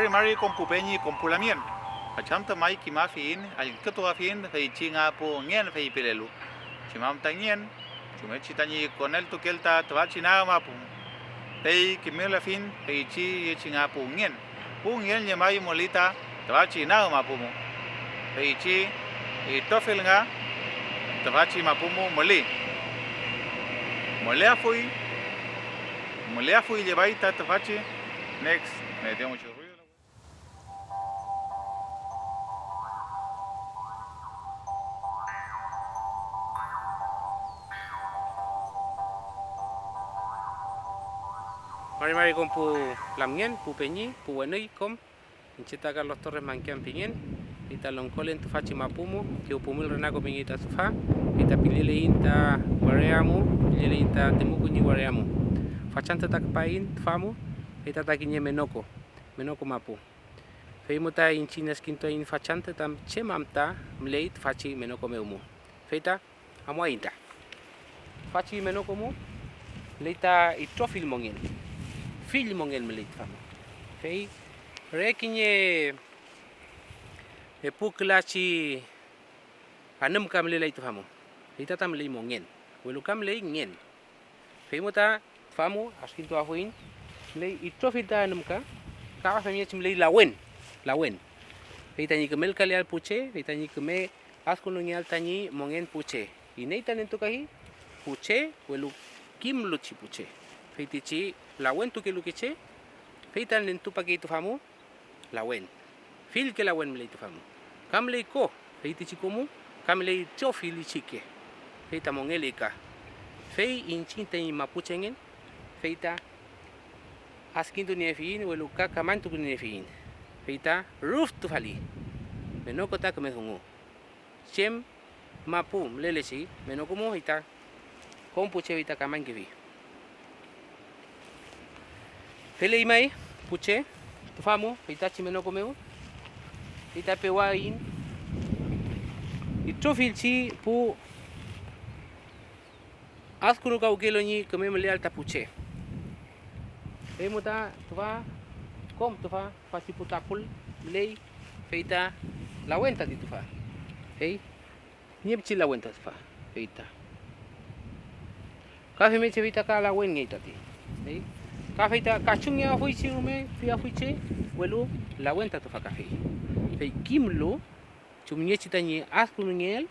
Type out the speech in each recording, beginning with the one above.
mari con pupeñi con pulamien. Achanta mai kima fin, al keto fin, fei chinga pu ngien fei pilelu. Chimam tangien, chume chitani con el tukelta twachina mapu. Fei kimela fin, fei chi chinga pu ngien. Pu ngien nyamai molita twachina mapu. Fei chi e tofel nga twachi mapumu moli. Molea fui llevaita twachi. Next, me dio mucho ruido. Mari con pu lamien, pu peñi, pu buenui com, inchita Carlos Torres manquian piñen, ita loncolen tu fachi mapumu, que upumul renaco piñita sufa, ita pilile inta guareamu, pilile inta temuku ni guareamu. Fachanta takpain famu, ita takiñe menoko mapu. Feimuta inchinas quinto in fachanta tam chemamta mleit fachi menoko meumu. Feita amuainta. Fachi menoko mu, leita itrofil mongin. Filho mongel melit famo. Fei rekinye puklachi anam kamle leit famo. Ita tam lei mongen. Welu kam lei ngen. Fei mota famo askinto afuin lei itrofita anamka ka famia chim lei lawen. Fei tani kemel kalial puche, fei tani keme askunungial tani mongen puche. Ineita nentukahi puche welu kim luchi puche. Feitichi lawen tu ke lukiche feitan len tu pagi tu famu lawen fil ke lawen mele tu famu kam le ko feitichi komu kam le to fili chike feita mongelika fei inchinta in mapuchengen feita askintu ni fin welu ka kamantu ni fin feita roof tu fali menoko ta keme hungu chem mapu lelesi menoko mo ita kompuche feita kaman kivi Pele mai puche tu famu itachi menoko meu ita pewain itrofilchi pu askuru kau keloni keme melial ta puche emuta tufa kom tufa pasi putapul lei feita la wenta di tufa hey niepchi la wenta tufa feita kafe me chevita ka la wen ngeita ti hey Kafeita kachungnya fuichi ume pia fuichi welu la wenta tu fakafe. Fei kimlo chumnye chitanye askunungel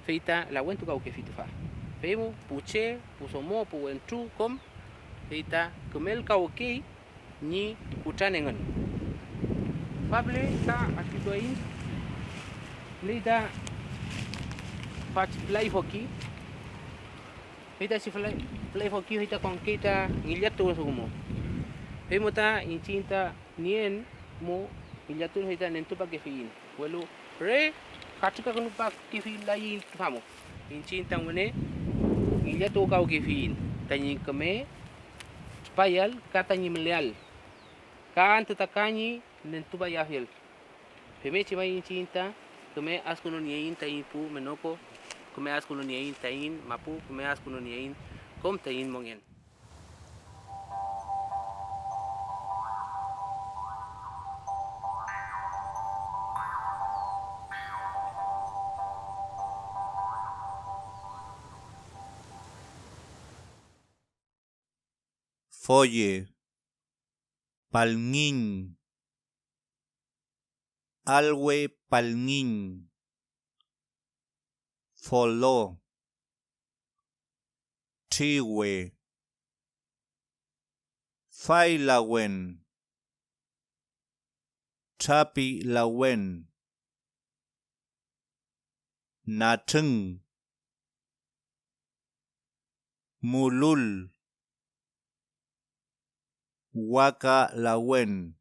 feita la wentu ka ukefitu fa. Feimu puche pusomo pu wentu kom feita kemel ka uke ni kutanengan. Pable ta akitoin leida fach play hockey feita si play hockey feita con kita ngiliatu sumo Pemota inchinta nien mo ilyatun hita nentupa kefin. Welu re katika kunupa kefin lain famo. Inchinta mone ilyatu kau kefin. Tanyi keme spayal katanya meleal. Kan tetakanyi nentupa yafil. Peme chima inchinta keme askuno nien tain pu menoko keme askuno nien tain mapu keme askuno nien kom tain mongen. Folle, palngin, alwe palngin, folo, chiwe, failawen, chapi lawen, nateng, mulul, waka lawen,